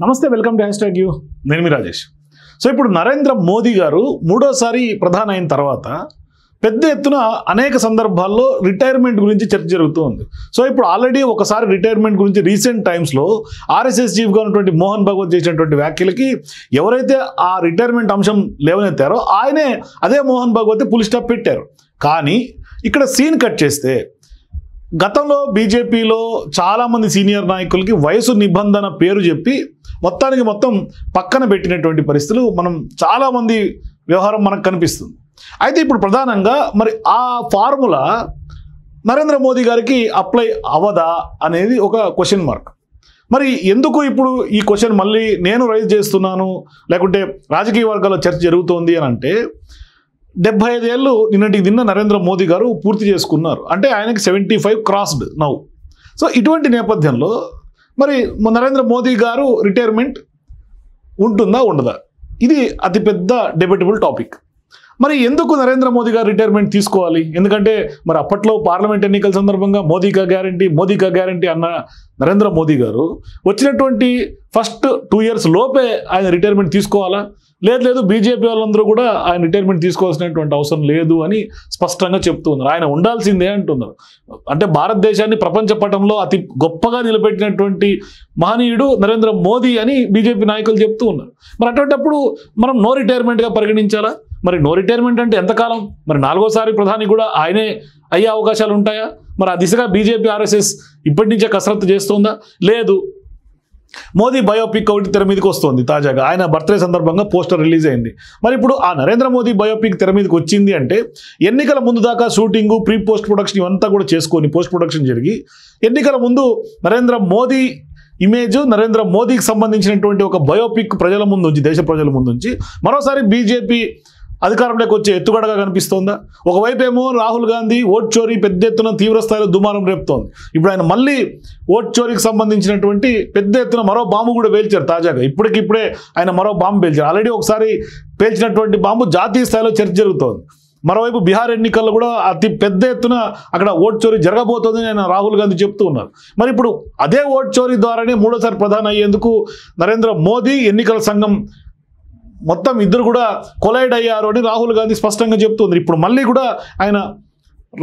నమస్తే, welcome to hash tag you. నేను మీ Rajesh. So ఇప్పుడు నరేంద్ర మోదీ గారు మూడోసారి ప్రధాని అయిన తర్వాత పెద్ద ఎత్తున అనేక సందర్భాల్లో రిటైర్మెంట్ గురించి చర్చ జరుగుతూ ఉంది. సో ఇప్పుడు ఆల్రెడీ ఒకసారి రిటైర్మెంట్ గురించి రీసెంట్ టైమ్స్లో ఆర్ఎస్ఎస్ చీఫ్గా ఉన్నటువంటి మోహన్ భగవత్ చేసినటువంటి వ్యాఖ్యలకి ఎవరైతే ఆ రిటైర్మెంట్ అంశం లేవనెత్తారో ఆయనే అదే మోహన్ భగవత్ ఫుల్ స్టాప్ పెట్టారు. కానీ ఇక్కడ సీన్ కట్ చేస్తే గతంలో బీజేపీలో చాలామంది సీనియర్ నాయకులకి వయసు నిబంధన పేరు చెప్పి మొత్తం పక్కన పెట్టినటువంటి పరిస్థితులు మనం చాలామంది వ్యవహారం మనకు కనిపిస్తుంది. అయితే ఇప్పుడు ప్రధానంగా మరి ఆ ఫార్ములా నరేంద్ర మోదీ గారికి అప్లై అవ్వదా అనేది ఒక క్వశ్చన్ మార్క్. మరి ఎందుకు ఇప్పుడు ఈ క్వశ్చన్ మళ్ళీ నేను రైజ్ చేస్తున్నాను, లేకుంటే రాజకీయ వర్గాల్లో చర్చ జరుగుతోంది అని అంటే 75 ఏళ్ళు నిన్నటికి నిన్న నరేంద్ర మోదీ గారు పూర్తి చేసుకున్నారు. అంటే ఆయనకి 75 క్రాస్డ్ నౌ. సో ఇటువంటి నేపథ్యంలో మరి నరేంద్ర మోదీ గారు రిటైర్మెంట్ ఉంటుందా ఉండదా, ఇది అతిపెద్ద డిబేటబుల్ టాపిక్. మరి ఎందుకు నరేంద్ర మోదీ గారు రిటైర్మెంట్ తీసుకోవాలి? ఎందుకంటే మరి అప్పట్లో పార్లమెంట్ ఎన్నికల సందర్భంగా మోదీ కా గ్యారంటీ అన్న నరేంద్ర మోదీ గారు వచ్చినటువంటి ఫస్ట్ 2 years లోపే ఆయన రిటైర్మెంట్ తీసుకోవాలా? లేదు బీజేపీ వాళ్ళందరూ కూడా ఆయన రిటైర్మెంట్ తీసుకోవాల్సినటువంటి అవసరం లేదు అని స్పష్టంగా చెప్తూ ఉన్నారు. ఆయన ఉండాల్సిందే అంటున్నారు. అంటే భారతదేశాన్ని ప్రపంచ పటంలో అతి గొప్పగా నిలబెట్టినటువంటి మహనీయుడు నరేంద్ర మోదీ అని బీజేపీ నాయకులు చెప్తూ ఉన్నారు. మరి అటువంటిప్పుడు మనం నో రిటైర్మెంట్గా పరిగణించాలా? మరి నో రిటైర్మెంట్ అంటే ఎంతకాలం? మరి 4వ ప్రధాని కూడా ఆయనే అయ్యే అవకాశాలు ఉంటాయా? మరి ఆ దిశగా బీజేపీ ఆర్ఎస్ఎస్ ఇప్పటి నుంచే కసరత్తు చేస్తుందా? లేదు. మోదీ బయోపిక్ ఒకటి తెర మీదకి వస్తుంది. తాజాగా ఆయన బర్త్డే సందర్భంగా పోస్టర్ రిలీజ్ అయింది. మరి ఇప్పుడు ఆ నరేంద్ర మోదీ బయోపిక్ తెర మీదకి వచ్చింది అంటే ఎన్నికల ముందు దాకా షూటింగు, ప్రీ పోస్ట్ ప్రొడక్షన్ ఇవంతా కూడా చేసుకొని పోస్ట్ ప్రొడక్షన్ జరిగి ఎన్నికల ముందు నరేంద్ర మోదీ ఇమేజ్, నరేంద్ర మోదీకి సంబంధించినటువంటి ఒక బయోపిక్ ప్రజల ముందు ఉంచి, దేశ ప్రజల ముందు ఉంచి మరోసారి బీజేపీ అధికారంలోకి వచ్చే ఎత్తుగడగా కనిపిస్తోందా? ఒకవైపు ఏమో రాహుల్ గాంధీ ఓట్ చోరీ పెద్ద ఎత్తున తీవ్ర స్థాయిలో దుమారం రేపుతోంది. ఇప్పుడు ఆయన మళ్ళీ ఓట్ చోరీకి సంబంధించినటువంటి పెద్ద ఎత్తున మరో బాంబు కూడా పేల్చారు. తాజాగా ఇప్పుడే ఆయన మరో బాంబు పేల్చారు. ఆల్రెడీ ఒకసారి పేల్చినటువంటి బాంబు జాతీయ స్థాయిలో చర్చ జరుగుతోంది. మరోవైపు బీహార్ ఎన్నికల్లో కూడా అతి పెద్ద ఎత్తున అక్కడ ఓట్ చోరీ జరగబోతోందని ఆయన రాహుల్ గాంధీ చెప్తూ ఉన్నారు. మరి ఇప్పుడు అదే ఓట్ చోరీ ద్వారానే మూడోసారి ప్రధాని అయ్యేందుకు నరేంద్ర మోదీ, ఎన్నికల సంఘం మొత్తం ఇద్దరు కూడా కొలైడ్ అయ్యారు అని రాహుల్ గాంధీ స్పష్టంగా చెప్తుంది. ఇప్పుడు మళ్ళీ కూడా ఆయన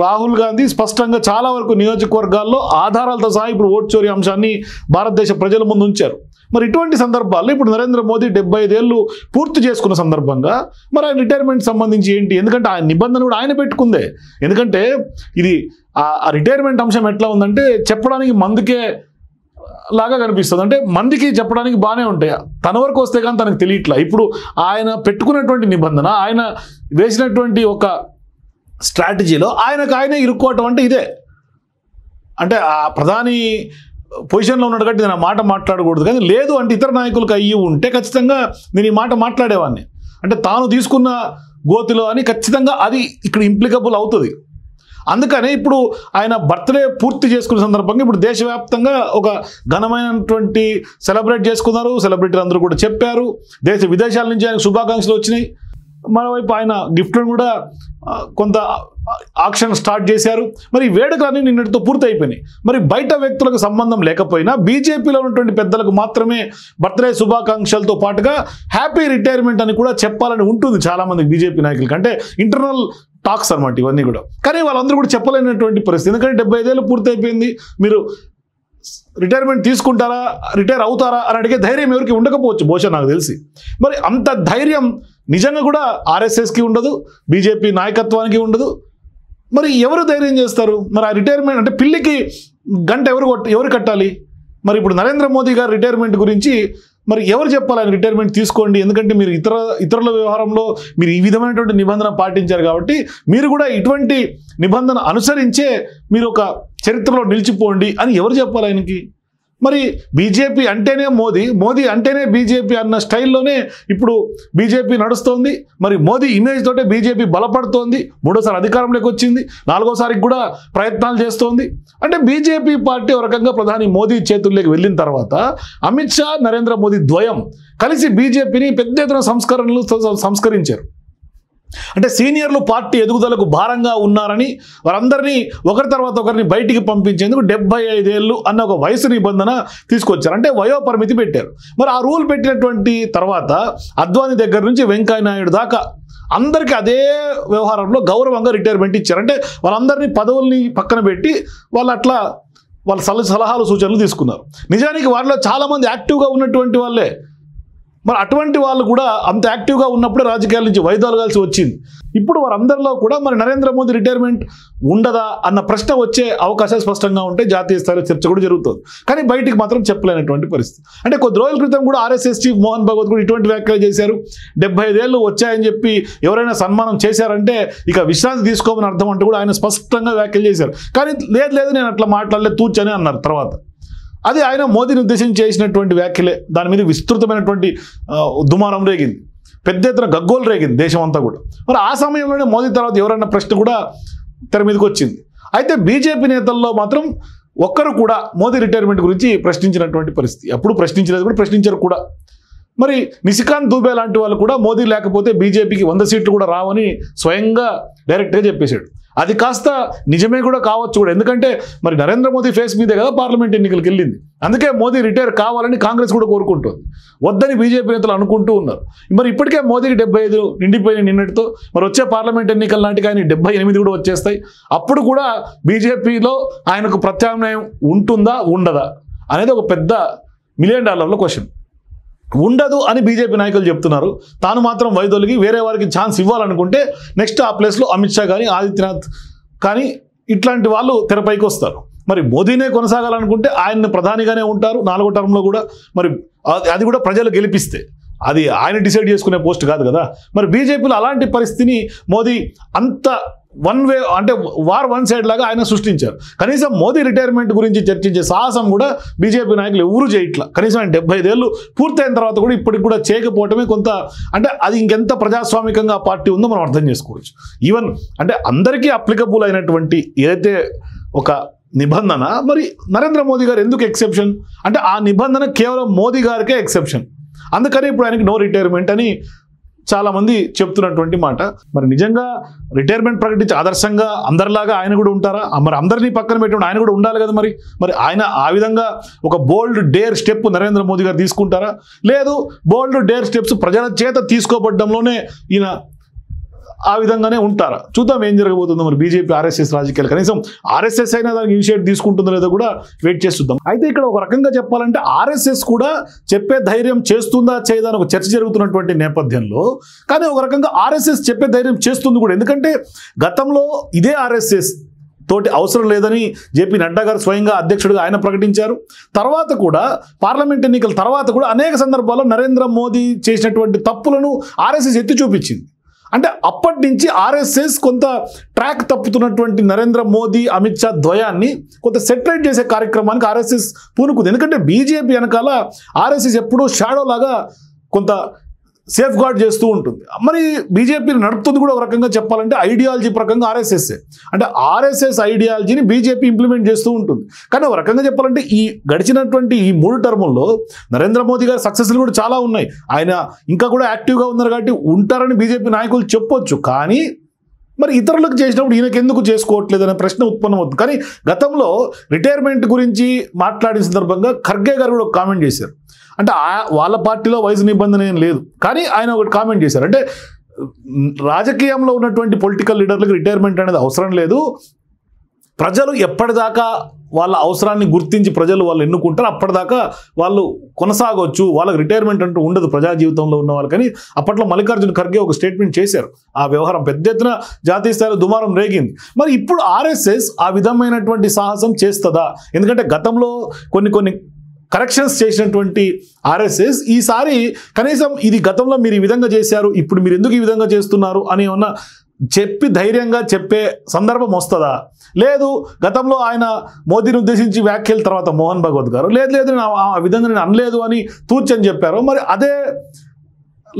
రాహుల్ గాంధీ స్పష్టంగా చాలా వరకు నియోజకవర్గాల్లో ఆధారాలతో సహా ఇప్పుడు ఓట్ చోరీ అంశాన్ని భారతదేశ ప్రజల ముందు ఉంచారు. మరి ఇటువంటి సందర్భాల్లో ఇప్పుడు నరేంద్ర మోదీ 75 ఏళ్ళు పూర్తి చేసుకున్న సందర్భంగా మరి ఆయన రిటైర్మెంట్ సంబంధించి ఏంటి? ఎందుకంటే ఆయన నిబంధన కూడా ఆయన పెట్టుకుందే. ఎందుకంటే ఇది ఆ రిటైర్మెంట్ అంశం ఎట్లా ఉందంటే చెప్పడానికి మందుకే లాగా కనిపిస్తుంది. అంటే మందికి చెప్పడానికి బాగానే ఉంటాయి, తన వరకు వస్తే కానీ తనకు తెలియట్లా. ఇప్పుడు ఆయన పెట్టుకున్నటువంటి నిబంధన, ఆయన వేసినటువంటి ఒక స్ట్రాటజీలో ఆయనే ఇరుక్కోవటం అంటే ఇదే. అంటే ఆ ప్రధాని పొజిషన్లో ఉన్నాడు కాబట్టి నేను ఆ మాట మాట్లాడకూడదు, కానీ లేదు అంటే ఇతర నాయకులకు అయ్యి ఉంటే ఖచ్చితంగా నేను ఈ మాట మాట్లాడేవాడిని. అంటే తాను తీసుకున్న గోతిలో అని ఖచ్చితంగా అది ఇక్కడ ఇంప్లికబుల్ అవుతుంది. అందుకనే ఇప్పుడు ఆయన బర్త్డే పూర్తి చేసుకునే సందర్భంగా ఇప్పుడు దేశవ్యాప్తంగా ఒక ఘనమైనటువంటి సెలబ్రేట్ చేసుకున్నారు. సెలబ్రిటీలు అందరూ కూడా చెప్పారు. దేశ విదేశాల నుంచి ఆయనకు శుభాకాంక్షలు వచ్చినాయి. మరోవైపు ఆయన గిఫ్ట్ను కూడా కొంత ఆక్షన్ స్టార్ట్ చేశారు. మరి వేడుకలన్నీ నిన్నటితో పూర్తి అయిపోయినాయి. మరి బయట వ్యక్తులకు సంబంధం లేకపోయినా బీజేపీలో ఉన్నటువంటి పెద్దలకు మాత్రమే బర్త్డే శుభాకాంక్షలతో పాటుగా హ్యాపీ రిటైర్మెంట్ అని కూడా చెప్పాలని ఉంటుంది చాలామంది బీజేపీ నాయకులకి. అంటే ఇంటర్నల్ టాక్స్ అనమాట ఇవన్నీ కూడా. కానీ వాళ్ళందరూ కూడా చెప్పలేనటువంటి పరిస్థితి. ఎందుకంటే 75 ఏళ్ళు పూర్తి అయిపోయింది, మీరు రిటైర్మెంట్ తీసుకుంటారా, రిటైర్ అవుతారా అని అడిగే ధైర్యం ఎవరికి ఉండకపోవచ్చు బహుశా, నాకు తెలిసి. మరి అంత ధైర్యం నిజంగా కూడా ఆర్ఎస్ఎస్కి ఉండదు, బీజేపీ నాయకత్వానికి ఉండదు. మరి ఎవరు ధైర్యం చేస్తారు? మరి ఆ రిటైర్మెంట్ అంటే పిల్లికి గంట ఎవరు కట్టాలి? మరి ఇప్పుడు నరేంద్ర మోదీ గారి రిటైర్మెంట్ గురించి మరి ఎవరు చెప్పాలి ఆయన రిటైర్మెంట్ తీసుకోండి? ఎందుకంటే మీరు ఇతరుల వ్యవహారంలో మీరు ఈ విధమైనటువంటి నిబంధన పాటించారు కాబట్టి మీరు కూడా ఇటువంటి నిబంధన అనుసరించే మీరు ఒక చరిత్రలో నిలిచిపోండి అని ఎవరు చెప్పాలి ఆయనకి? మరి బీజేపీ అంటేనే మోదీ అంటేనే బీజేపీ అన్న స్టైల్లోనే ఇప్పుడు బీజేపీ నడుస్తోంది. మరి మోదీ ఇమేజ్ తోటే బీజేపీ బలపడుతోంది. 3వసారి అధికారంలోకి వచ్చింది, 4వసారికి కూడా ప్రయత్నాలు చేస్తోంది. అంటే బీజేపీ పార్టీ ఒక రకంగా ప్రధాని మోదీ చేతుల్లోకి వెళ్ళిన తర్వాత అమిత్ షా, నరేంద్ర మోదీ ద్వయం కలిసి బీజేపీని పెద్ద ఎత్తున సంస్కరించారు. అంటే సీనియర్లు పార్టీ ఎదుగుదలకు భారంగా ఉన్నారని వారందరినీ ఒకరి తర్వాత ఒకరిని బయటికి పంపించేందుకు 75 ఏళ్ళు అన్న ఒక వయసు నిబంధన తీసుకొచ్చారు. అంటే వయోపరిమితి పెట్టారు. మరి ఆ రూల్ పెట్టినటువంటి తర్వాత అద్వానీ దగ్గర నుంచి వెంకయ్య నాయుడు దాకా అందరికీ అదే వ్యవహారంలో గౌరవంగా రిటైర్మెంట్ ఇచ్చారు. అంటే వాళ్ళందరినీ పదవుల్ని పక్కన పెట్టి వాళ్ళు అట్లా వాళ్ళ సలహాలు సూచనలు తీసుకున్నారు. నిజానికి వారిలో చాలామంది యాక్టివ్గా ఉన్నటువంటి వాళ్ళే. మరి అటువంటి వాళ్ళు కూడా అంత యాక్టివ్గా ఉన్నప్పుడే రాజకీయాల నుంచి వైదొలగాల్సి వచ్చింది. ఇప్పుడు వారందరిలో కూడా మరి నరేంద్ర మోదీ రిటైర్మెంట్ ఉండదా అన్న ప్రశ్న వచ్చే అవకాశాలు స్పష్టంగా ఉంటే జాతీయ స్థాయిలో చర్చ కూడా జరుగుతుంది. కానీ బయటికి మాత్రం చెప్పలేనటువంటి పరిస్థితి. అంటే కొద్ది రోజుల క్రితం కూడా ఆర్ఎస్ఎస్ చీఫ్ మోహన్ భగవత్ కూడా ఇటువంటి వ్యాఖ్యలు చేశారు. 75 ఏళ్ళు వచ్చాయని చెప్పి ఎవరైనా సన్మానం చేశారంటే ఇక విశ్రాంతి తీసుకోమని అర్థం అంటూ కూడా ఆయన స్పష్టంగా వ్యాఖ్యలు చేశారు. కానీ లేదు నేను అట్లా మాట్లాడలేదు తూచని అన్నారు. తర్వాత అది ఆయన మోదీని ఉద్దేశించి చేసినటువంటి వ్యాఖ్యలే. దాని మీద విస్తృతమైనటువంటి దుమారం రేగింది, పెద్ద ఎత్తున గగ్గోలు రేగింది దేశం అంతా కూడా. మరి ఆ సమయంలోనే మోదీ తర్వాత ఎవరన్న ప్రశ్న కూడా తెర మీదకి వచ్చింది. అయితే బీజేపీ నేతల్లో మాత్రం ఒక్కరు కూడా మోదీ రిటైర్మెంట్ గురించి ప్రశ్నించినటువంటి పరిస్థితి. అప్పుడు ప్రశ్నించలేదు కూడా, ప్రశ్నించారు కూడా. మరి నిశికాంత్ దూబే లాంటి వాళ్ళు కూడా మోదీ లేకపోతే బీజేపీకి 100 సీట్లు కూడా రావని స్వయంగా డైరెక్ట్గా చెప్పేశాడు. అది కాస్త నిజమే కూడా కావచ్చు కూడా. ఎందుకంటే మరి నరేంద్ర మోదీ ఫేస్ మీదే కదా పార్లమెంట్ ఎన్నికలకు వెళ్ళింది. అందుకే మోదీ రిటైర్ కావాలని కాంగ్రెస్ కూడా కోరుకుంటుంది, వద్దని బీజేపీ నేతలు అనుకుంటూ ఉన్నారు. మరి ఇప్పటికే మోదీకి 75 నిండిపోయిన నిన్నటితో మరి వచ్చే పార్లమెంట్ ఎన్నికల నాటికి ఆయన 78 కూడా వచ్చేస్తాయి. అప్పుడు కూడా బీజేపీలో ఆయనకు ప్రత్యామ్నాయం ఉంటుందా ఉండదా అనేది ఒక పెద్ద $1 మిలియన్ క్వశ్చన్. ఉండదు అని బీజేపీ నాయకులు చెప్తున్నారు. తాను మాత్రం వైదొలిగి వేరే వారికి ఛాన్స్ ఇవ్వాలనుకుంటే నెక్స్ట్ ఆ ప్లేస్లో అమిత్ షా కానీ ఆదిత్యనాథ్ కానీ ఇట్లాంటి వాళ్ళు తెరపైకి వస్తారు. మరి మోదీనే కొనసాగాలనుకుంటే ఆయన ప్రధానిగానే ఉంటారు 4వ టర్మ్లో కూడా. మరి అది కూడా ప్రజలు గెలిపిస్తే, అది ఆయన డిసైడ్ చేసుకునే పోస్ట్ కాదు కదా. మరి బీజేపీలో అలాంటి పరిస్థితిని మోదీ అంత వన్ వే అంటే వన్ సైడ్ లాగా ఆయన సృష్టించారు. కనీసం మోదీ రిటైర్మెంట్ గురించి చర్చించే సాహసం కూడా బీజేపీ నాయకులు ఎవరూ చేయట్లా. కనీసం ఆయన 75 ఏళ్ళు పూర్తయిన తర్వాత కూడా ఇప్పటికి కూడా చేయకపోవటమే కొంత, అంటే అది ఇంకెంత ప్రజాస్వామికంగా ఆ పార్టీ ఉందో మనం అర్థం చేసుకోవచ్చు. ఈవెన్ అంటే అందరికీ అప్లికబుల్ అయినటువంటి ఏదైతే ఒక నిబంధన, మరి నరేంద్ర మోదీ గారు ఎందుకు ఎక్సెప్షన్ అంటే ఆ నిబంధన కేవలం మోదీ గారికే ఎక్సెప్షన్. అందుకని ఇప్పుడు ఆయనకి నో రిటైర్మెంట్ అని చాలామంది చెప్తున్నటువంటి మాట. మరి నిజంగా రిటైర్మెంట్ ప్రకటించి ఆదర్శంగా అందరిలాగా ఆయన కూడా ఉంటారా? మరి అందరినీ పక్కన పెట్టి ఆయన కూడా ఉండాలి కదా. మరి ఆయన ఆ విధంగా ఒక బోల్డ్ డేర్ స్టెప్ నరేంద్ర మోదీ గారు తీసుకుంటారా? లేదు, బోల్డ్ డేర్ స్టెప్స్ ప్రజల చేత తీసుకోబడ్డంలోనే ఈయన ఆ విధంగానే ఉంటారా? చూద్దాం ఏం జరగబోతుందో. మరి బీజేపీ ఆర్ఎస్ఎస్ రాజకీయాలు కనీసం ఆర్ఎస్ఎస్ అయినా దానికి ఇనిషియేట్ తీసుకుంటుందో లేదో కూడా వెయిట్ చేసి చూద్దాం. అయితే ఇక్కడ ఒక రకంగా చెప్పాలంటే ఆర్ఎస్ఎస్ కూడా చెప్పే ధైర్యం చేస్తుందా చేయదా అని ఒక చర్చ జరుగుతున్నటువంటి నేపథ్యంలో, కానీ ఒక రకంగా ఆర్ఎస్ఎస్ చెప్పే ధైర్యం చేస్తుంది కూడా. ఎందుకంటే గతంలో ఇదే ఆర్ఎస్ఎస్ తోటి అవసరం లేదని జేపీ నడ్డా గారు స్వయంగా అధ్యక్షుడిగా ఆయన ప్రకటించారు. తర్వాత కూడా పార్లమెంట్ ఎన్నికల తర్వాత కూడా అనేక సందర్భాల్లో నరేంద్ర మోదీ చేసినటువంటి తప్పులను ఆర్ఎస్ఎస్ ఎత్తి చూపించింది. అంటే అప్పటి నుంచి ఆర్ఎస్ఎస్ కొంత ట్రాక్ తప్పుతున్నటువంటి నరేంద్ర మోదీ అమిత్ షా ద్వయాన్ని కొంత సెటరేట్ చేసే కార్యక్రమానికి ఆర్ఎస్ఎస్ పూనుకుంది. ఎందుకంటే బీజేపీ వెనకాల ఆర్ఎస్ఎస్ ఎప్పుడూ షాడో లాగా కొంత సేఫ్ గార్డ్ చేస్తూ ఉంటుంది. మరి బీజేపీని నడుపుతుంది కూడా ఒక రకంగా చెప్పాలంటే ఐడియాలజీ ప్రకంగా ఆర్ఎస్ఎస్. అంటే ఆర్ఎస్ఎస్ ఐడియాలజీని బీజేపీ ఇంప్లిమెంట్ చేస్తూ ఉంటుంది. కానీ ఒక రకంగా చెప్పాలంటే ఈ గడిచినటువంటి ఈ 3 టర్ముల్లో నరేంద్ర మోదీ గారి సక్సెస్లు కూడా చాలా ఉన్నాయి. ఆయన ఇంకా కూడా యాక్టివ్గా ఉన్నారు కాబట్టి ఉంటారని బీజేపీ నాయకులు చెప్పొచ్చు. కానీ మరి ఇతరులకు చేసినప్పుడు ఈయనకి ఎందుకు చేసుకోవట్లేదు అనే ప్రశ్న ఉత్పన్నమవుతుంది. కానీ గతంలో రిటైర్మెంట్ గురించి మాట్లాడిన సందర్భంగా ఖర్గే గారు కూడా ఒక కామెంట్ చేశారు. అంటే వాళ్ళ పార్టీలో వయసు నిబంధన ఏం లేదు, కానీ ఆయన ఒకటి కామెంట్ చేశారు. అంటే రాజకీయంలో ఉన్నటువంటి పొలిటికల్ లీడర్లకు రిటైర్మెంట్ అనేది అవసరం లేదు, ప్రజలు ఎప్పటిదాకా వాళ్ళ అవసరాన్ని గుర్తించి ప్రజలు వాళ్ళు ఎన్నుకుంటారు అప్పటిదాకా వాళ్ళు కొనసాగవచ్చు, వాళ్ళకి రిటైర్మెంట్ అంటూ ఉండదు ప్రజా జీవితంలో ఉన్న వాళ్ళకని అప్పట్లో మల్లికార్జున ఖర్గే ఒక స్టేట్మెంట్ చేశారు. ఆ వ్యవహారం పెద్ద ఎత్తున జాతీయ స్థాయిలో దుమారం రేగింది. మరి ఇప్పుడు ఆర్ఎస్ఎస్ ఆ విధమైనటువంటి సాహసం చేస్తుందా? ఎందుకంటే గతంలో కొన్ని కరెక్షన్స్ చేసినటువంటి ఆర్ఎస్ఎస్ ఈసారి కనీసం ఇది గతంలో మీరు ఈ విధంగా చేశారు, ఇప్పుడు మీరు ఎందుకు ఈ విధంగా చేస్తున్నారు అని ఏమన్నా చెప్పి ధైర్యంగా చెప్పే సందర్భం వస్తుందా? లేదు, గతంలో ఆయన మోదీని ఉద్దేశించి వ్యాఖ్యల తర్వాత మోహన్ భగవత్ గారు లేదు ఆ విధంగా నేను అనలేదు అని తూచని చెప్పారు. మరి అదే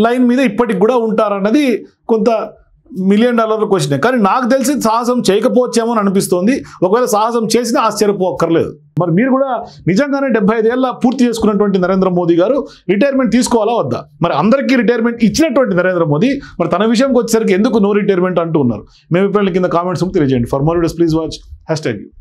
లైన్ మీద ఇప్పటికి కూడా ఉంటారన్నది కొంత $1 మిలియన్ క్వశ్చనే. కానీ నాకు తెలిసి సాహసం చేయకపోవచ్చేమో అని అనిపిస్తోంది. ఒకవేళ సాహసం చేసినా ఆశ్చర్యపోక్కర్లేదు. మరి మీరు కూడా నిజంగానే 75 ఏళ్ళ పూర్తి చేసుకున్నటువంటి నరేంద్ర మోదీ గారు రిటైర్మెంట్ తీసుకోవాలా వద్దా? మరి అందరికీ రిటైర్మెంట్ ఇచ్చినటువంటి నరేంద్ర మోదీ మరి తన విషయంకి వచ్చేసరికి ఎందుకు నో రిటైర్మెంట్ అంటూ ఉన్నారు? మీ అభిప్రాయాల కింద కామెంట్స్ తెలియజేయండి. For more videos please watch #.